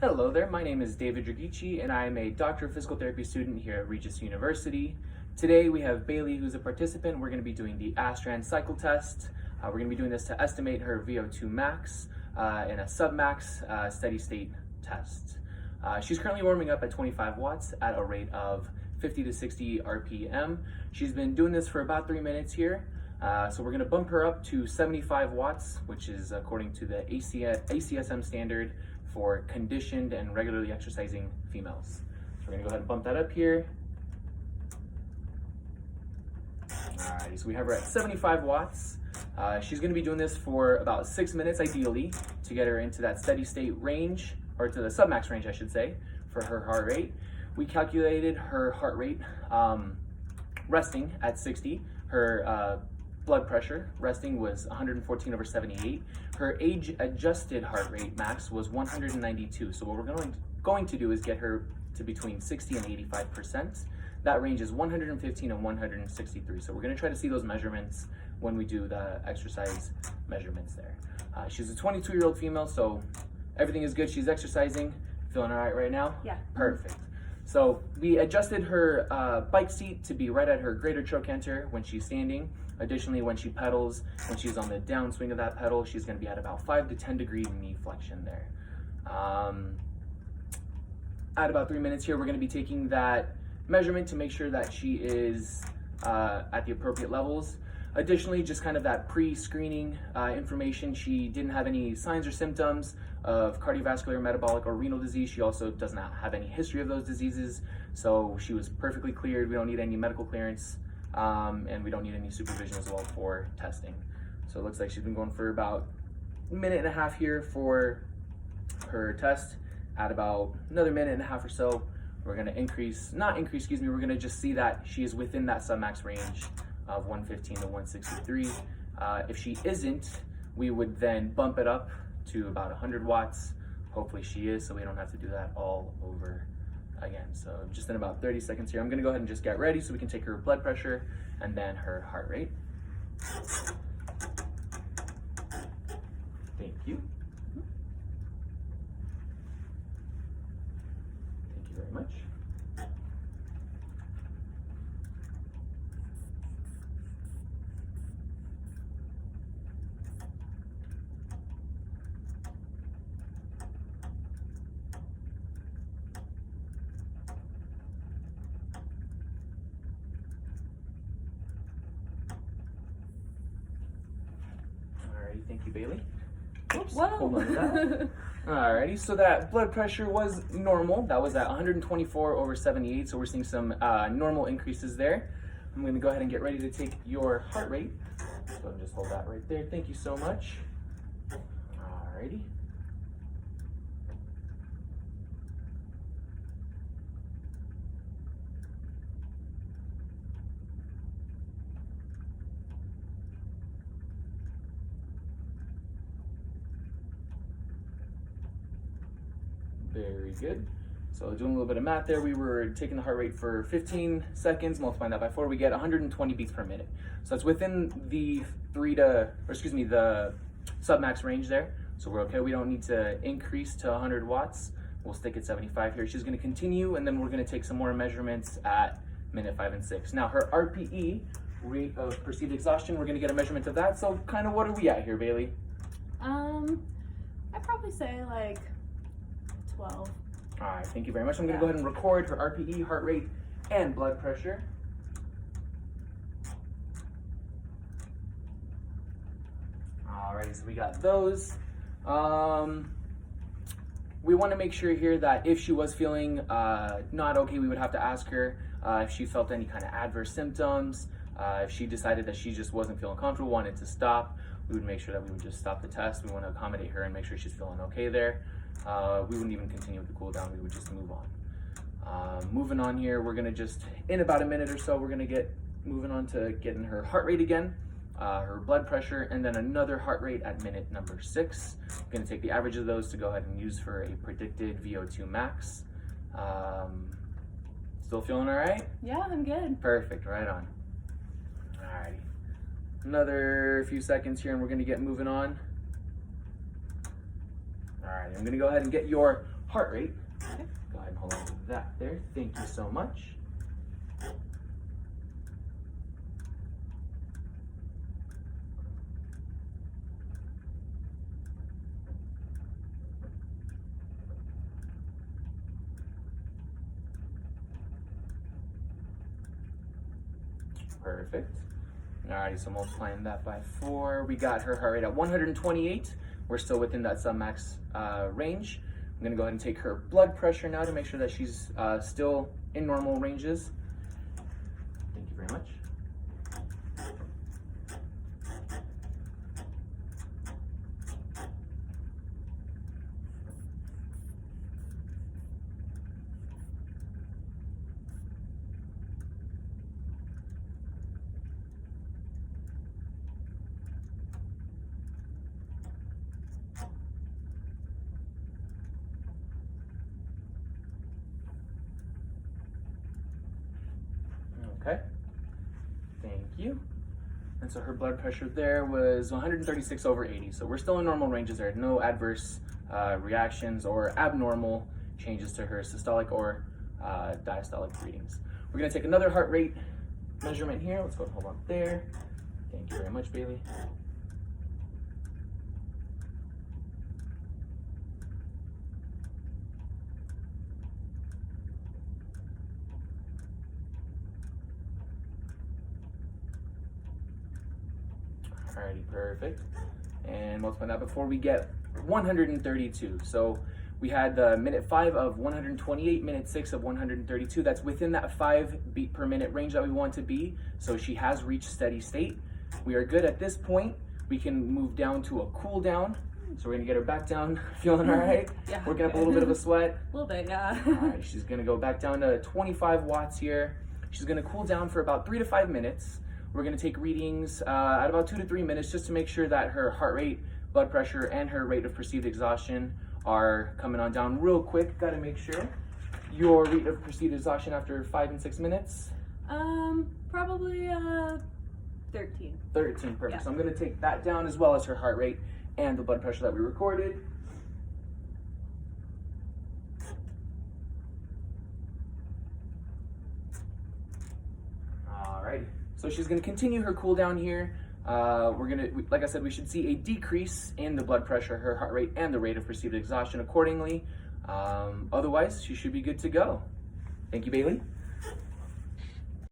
Hello there, my name is David Dragici and I am a Doctor of Physical Therapy student here at Regis University. Today we have Bailey, who's a participant. We're going to be doing the Astrand cycle test. We're going to be doing this to estimate her VO2 max in a SubMax steady state test. She's currently warming up at 25 watts at a rate of 50 to 60 RPM. She's been doing this for about 3 minutes here. So we're going to bump her up to 75 watts, which is according to the ACSM standard for conditioned and regularly exercising females. So we're going to go ahead and bump that up here. Alrighty, so we have her at 75 watts. She's going to be doing this for about 6 minutes ideally to get her into that steady state range, or to the submax range I should say, for her heart rate. We calculated her heart rate resting at 60. Her blood pressure resting was 114/78. Her age-adjusted heart rate max was 192. So what we're going to do is get her to between 60 and 85%. That range is 115 and 163. So we're going to try to see those measurements when we do the exercise measurements there. She's a 22-year-old female, so everything is good. She's exercising. Feeling all right now? Yeah. Perfect. So we adjusted her bike seat to be right at her greater trochanter when she's standing. Additionally, when she pedals, when she's on the downswing of that pedal, she's going to be at about 5 to 10 degree knee flexion there. At about 3 minutes here, we're going to be taking that measurement to make sure that she is at the appropriate levels. Additionally, just kind of that pre-screening information. She didn't have any signs or symptoms of cardiovascular, metabolic, or renal disease. She also does not have any history of those diseases. So she was perfectly cleared. We don't need any medical clearance, and we don't need any supervision as well for testing. So it looks like she's been going for about a minute and a half here for her test. At about another minute and a half or so, we're gonna we're gonna just see that she is within that submax range of 115 to 163. If she isn't, we would then bump it up to about 100 watts. Hopefully she is, so we don't have to do that all over again. So just in about 30 seconds here, I'm gonna go ahead and just get ready so we can take her blood pressure and then her heart rate. Thank you. Thank you very much. Thank you, Bailey. Oops, Whoa. hold on to that. Alrighty, so that blood pressure was normal. That was at 124/78, so we're seeing some normal increases there. I'm going to go ahead and get ready to take your heart rate. So just hold that right there. Thank you so much. Alrighty. Very good. So doing a little bit of math there, we were taking the heart rate for 15 seconds, multiplying that by 4, we get 120 beats per minute. So it's within the the submax range there. So we're okay. We don't need to increase to 100 watts. We'll stick at 75 here. She's going to continue, and then we're going to take some more measurements at minute 5 and 6. Now her RPE, rate of perceived exhaustion, we're going to get a measurement of that. So kind of what are we at here, Bailey? I'd probably say like 12. All right, thank you very much. I'm going to go ahead and record her RPE, heart rate, and blood pressure. All right, so we got those. We want to make sure here that if she was feeling not okay, we would have to ask her if she felt any kind of adverse symptoms. If she decided that she just wasn't feeling comfortable, wanted to stop, we would make sure that we would just stop the test. We want to accommodate her and make sure she's feeling okay there. We wouldn't even continue with the cool down, we would just move on. Moving on here, we're gonna just, in about a minute or so, we're gonna get moving on to getting her heart rate again, her blood pressure, and then another heart rate at minute number 6. I'm gonna take the average of those to go ahead and use for a predicted VO2 max. Still feeling all right? Yeah, I'm good. Perfect, right on. Alrighty. Another few seconds here and we're gonna get moving on. All right, I'm gonna go ahead and get your heart rate. Okay. Go ahead and hold on to that there. Thank you so much. Perfect. Alrighty, so multiplying that by 4, we got her heart rate at 128. We're still within that SubMax range. I'm gonna go ahead and take her blood pressure now to make sure that she's still in normal ranges. Thank you very much. Okay, thank you. And so her blood pressure there was 136/80. So we're still in normal ranges there. No adverse reactions or abnormal changes to her systolic or diastolic readings. We're gonna take another heart rate measurement here. Let's go and hold on there. Thank you very much, Bailey. Alrighty, perfect. And multiply that before we get 132. So we had the minute 5 of 128, minute 6 of 132. That's within that 5 beat per minute range that we want to be. So she has reached steady state. We are good at this point. We can move down to a cool down. So we're gonna get her back down, feeling all right. Yeah. Working up a little bit of a sweat. A little bit, yeah. All right, she's gonna go back down to 25 watts here. She's gonna cool down for about 3 to 5 minutes. We're gonna take readings at about 2 to 3 minutes just to make sure that her heart rate, blood pressure, and her rate of perceived exhaustion are coming on down real quick. Gotta make sure. Your rate of perceived exhaustion after 5 and 6 minutes? Probably 13. 13, perfect. Yeah. So I'm gonna take that down as well as her heart rate and the blood pressure that we recorded. Alrighty, so she's gonna continue her cool down here. Like I said, we should see a decrease in the blood pressure, her heart rate, and the rate of perceived exhaustion accordingly. Otherwise, she should be good to go. Thank you, Bailey.